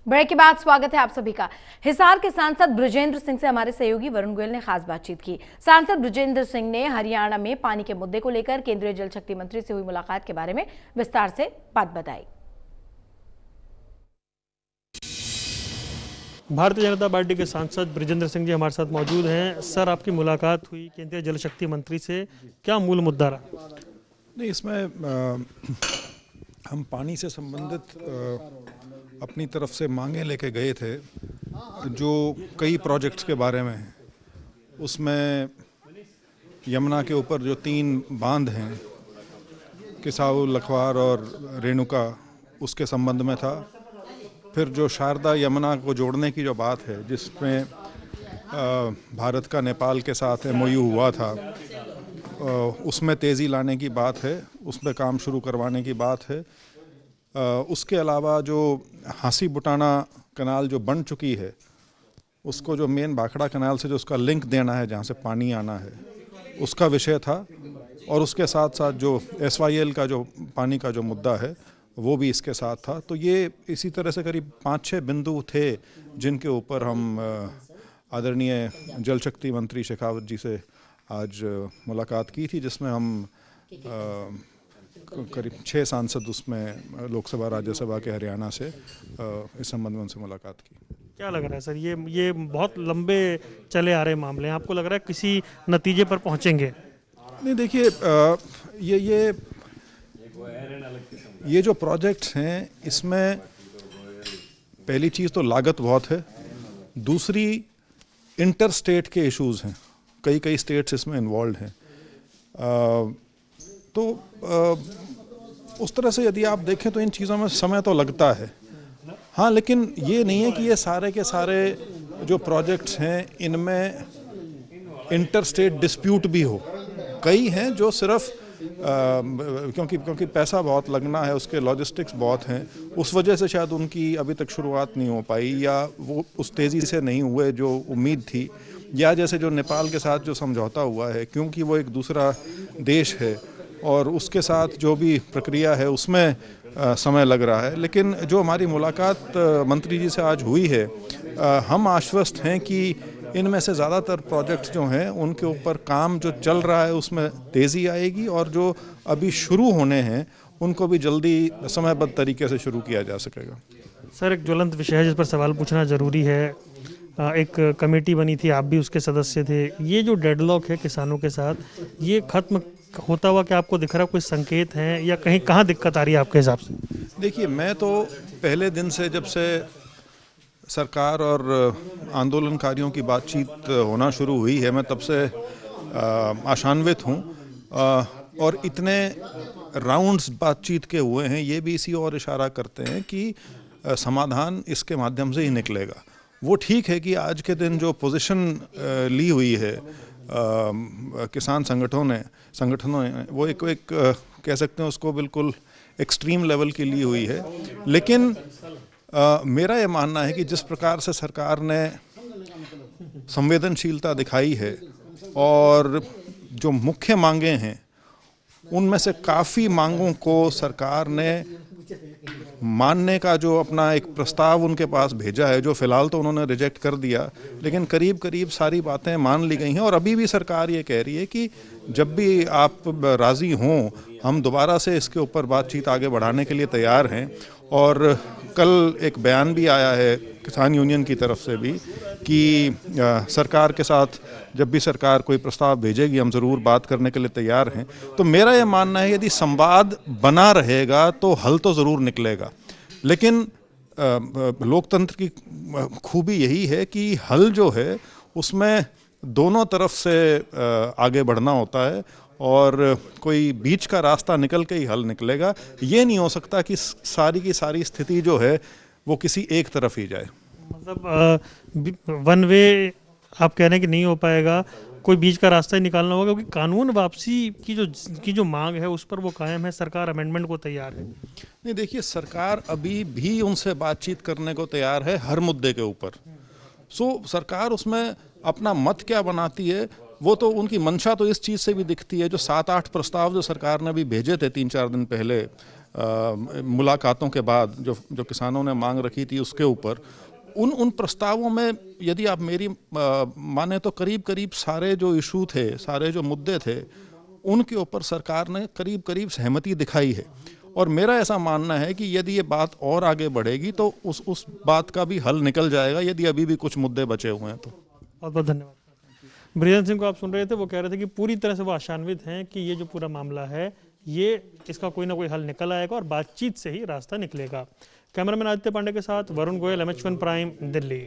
Break के बाद स्वागत है आप सभी का। हिसार के सांसद बृजेंद्र सिंह से हमारे सहयोगी वरुण गोयल ने खास बातचीत की। सांसद बृजेंद्र सिंह ने हरियाणा में पानी के मुद्दे को लेकर केंद्रीय जल शक्ति मंत्री से हुई मुलाकात के बारे में विस्तार से बात बताई। भारतीय जनता पार्टी के सांसद बृजेंद्र सिंह जी हमारे साथ मौजूद हैं। सर, आपकी मुलाकात हुई केंद्रीय जल शक्ति मंत्री से, क्या मूल मुद्दा रहा? नहीं, इसमें हम पानी से संबंधित अपनी तरफ से मांगे लेके गए थे, जो कई प्रोजेक्ट्स के बारे में। उसमें यमुना के ऊपर जो 3 बांध हैं, किसाऊ, लखवार और रेणुका, उसके संबंध में था। फिर जो शारदा यमुना को जोड़ने की जो बात है, जिसमें भारत का नेपाल के साथ MOU हुआ था, उसमें तेज़ी लाने की बात है, उसमें काम शुरू करवाने की बात है। उसके अलावा जो हांसी बुटाना कनाल जो बन चुकी है, उसको जो मेन भाखड़ा कनाल से जो उसका लिंक देना है, जहाँ से पानी आना है, उसका विषय था। और उसके साथ साथ जो SYL का जो पानी का जो मुद्दा है, वो भी इसके साथ था। तो ये इसी तरह से करीब 5-6 बिंदु थे जिनके ऊपर हम आदरणीय जल शक्ति मंत्री शेखावत जी से आज मुलाकात की थी, जिसमें हम करीब 6 सांसद उसमें लोकसभा राज्यसभा के हरियाणा से इस संबंध में उनसे मुलाकात की। क्या लग रहा है सर, ये बहुत लंबे चले आ रहे मामले हैं, आपको लग रहा है किसी नतीजे पर पहुंचेंगे? नहीं, देखिए, ये जो प्रोजेक्ट्स हैं, इसमें पहली चीज़ तो लागत बहुत है। दूसरी, इंटर स्टेट के इश्यूज़ हैं, कई स्टेट्स इसमें इन्वॉल्व हैं। तो उस तरह से यदि आप देखें तो इन चीज़ों में समय तो लगता है। हाँ, लेकिन ये नहीं है कि ये सारे के सारे जो प्रोजेक्ट्स हैं, इनमें इंटर स्टेट डिस्प्यूट भी हो। कई हैं जो सिर्फ क्योंकि पैसा बहुत लगना है, उसके लॉजिस्टिक्स बहुत हैं, उस वजह से शायद उनकी अभी तक शुरुआत नहीं हो पाई, या वो उस तेज़ी से नहीं हुए जो उम्मीद थी। या जैसे जो नेपाल के साथ जो समझौता हुआ है, क्योंकि वो एक दूसरा देश है और उसके साथ जो भी प्रक्रिया है उसमें समय लग रहा है। लेकिन जो हमारी मुलाकात मंत्री जी से आज हुई है, हम आश्वस्त हैं कि इनमें से ज़्यादातर प्रोजेक्ट्स जो हैं, उनके ऊपर काम जो चल रहा है उसमें तेज़ी आएगी, और जो अभी शुरू होने हैं उनको भी जल्दी समयबद्ध तरीके से शुरू किया जा सकेगा। सर, एक ज्वलंत विषय है जिस पर सवाल पूछना ज़रूरी है। एक कमेटी बनी थी, आप भी उसके सदस्य थे। ये जो डेडलॉक है किसानों के साथ, ये खत्म होता हुआ क्या आपको दिख रहा है? कोई संकेत हैं, या कहीं कहाँ दिक्कत आ रही है आपके हिसाब से? देखिए, मैं तो पहले दिन से, जब से सरकार और आंदोलनकारियों की बातचीत होना शुरू हुई है, मैं तब से आशान्वित हूँ। और इतने राउंड्स बातचीत के हुए हैं, ये भी इसी ओर इशारा करते हैं कि समाधान इसके माध्यम से ही निकलेगा। वो ठीक है कि आज के दिन जो पोजीशन ली हुई है किसान संगठनों ने वो एक कह सकते हैं उसको बिल्कुल एक्सट्रीम लेवल की ली हुई है। लेकिन मेरा ये मानना है कि जिस प्रकार से सरकार ने संवेदनशीलता दिखाई है, और जो मुख्य मांगे हैं, उनमें से काफ़ी मांगों को सरकार ने मानने का जो अपना एक प्रस्ताव उनके पास भेजा है, जो फिलहाल तो उन्होंने रिजेक्ट कर दिया, लेकिन करीब सारी बातें मान ली गई हैं। और अभी भी सरकार ये कह रही है कि जब भी आप राज़ी हों, हम दोबारा से इसके ऊपर बातचीत आगे बढ़ाने के लिए तैयार हैं। और कल एक बयान भी आया है किसान यूनियन की तरफ से भी कि सरकार के साथ जब भी सरकार कोई प्रस्ताव भेजेगी, हम ज़रूर बात करने के लिए तैयार हैं। तो मेरा ये मानना है, यदि संवाद बना रहेगा तो हल तो ज़रूर निकलेगा। लेकिन लोकतंत्र की खूबी यही है कि हल जो है उसमें दोनों तरफ से आगे बढ़ना होता है, और कोई बीच का रास्ता निकल के ही हल निकलेगा। ये नहीं हो सकता कि सारी की सारी स्थिति जो है वो किसी एक तरफ ही जाए। मतलब वन वे आप कह रहे हैं कि नहीं हो पाएगा, कोई बीच का रास्ता ही निकालना होगा, क्योंकि कानून वापसी की जो मांग है उस पर वो कायम है, सरकार अमेंडमेंट को तैयार है। नहीं, देखिए, सरकार अभी भी उनसे बातचीत करने को तैयार है हर मुद्दे के ऊपर। सरकार उसमें अपना मत क्या बनाती है, वो तो उनकी मंशा तो इस चीज़ से भी दिखती है। जो 7-8 प्रस्ताव जो सरकार ने अभी भेजे थे 3-4 दिन पहले मुलाकातों के बाद जो किसानों ने मांग रखी थी उसके ऊपर उन प्रस्तावों में यदि आप मेरी माने तो करीब करीब सारे जो इशू थे, सारे जो मुद्दे थे, उनके ऊपर सरकार ने करीब करीब सहमति दिखाई है। और मेरा ऐसा मानना है कि यदि ये बात और आगे बढ़ेगी तो उस बात का भी हल निकल जाएगा, यदि अभी भी कुछ मुद्दे बचे हुए हैं तो। बहुत बहुत धन्यवाद। बृजेंद्र सिंह को आप सुन रहे थे, वो कह रहे थे कि पूरी तरह से वो आशान्वित हैं कि ये जो पूरा मामला है ये इसका कोई ना कोई हल निकल आएगा और बातचीत से ही रास्ता निकलेगा। कैमरामैन आदित्य पांडे के साथ वरुण गोयल, MH1 प्राइम, दिल्ली।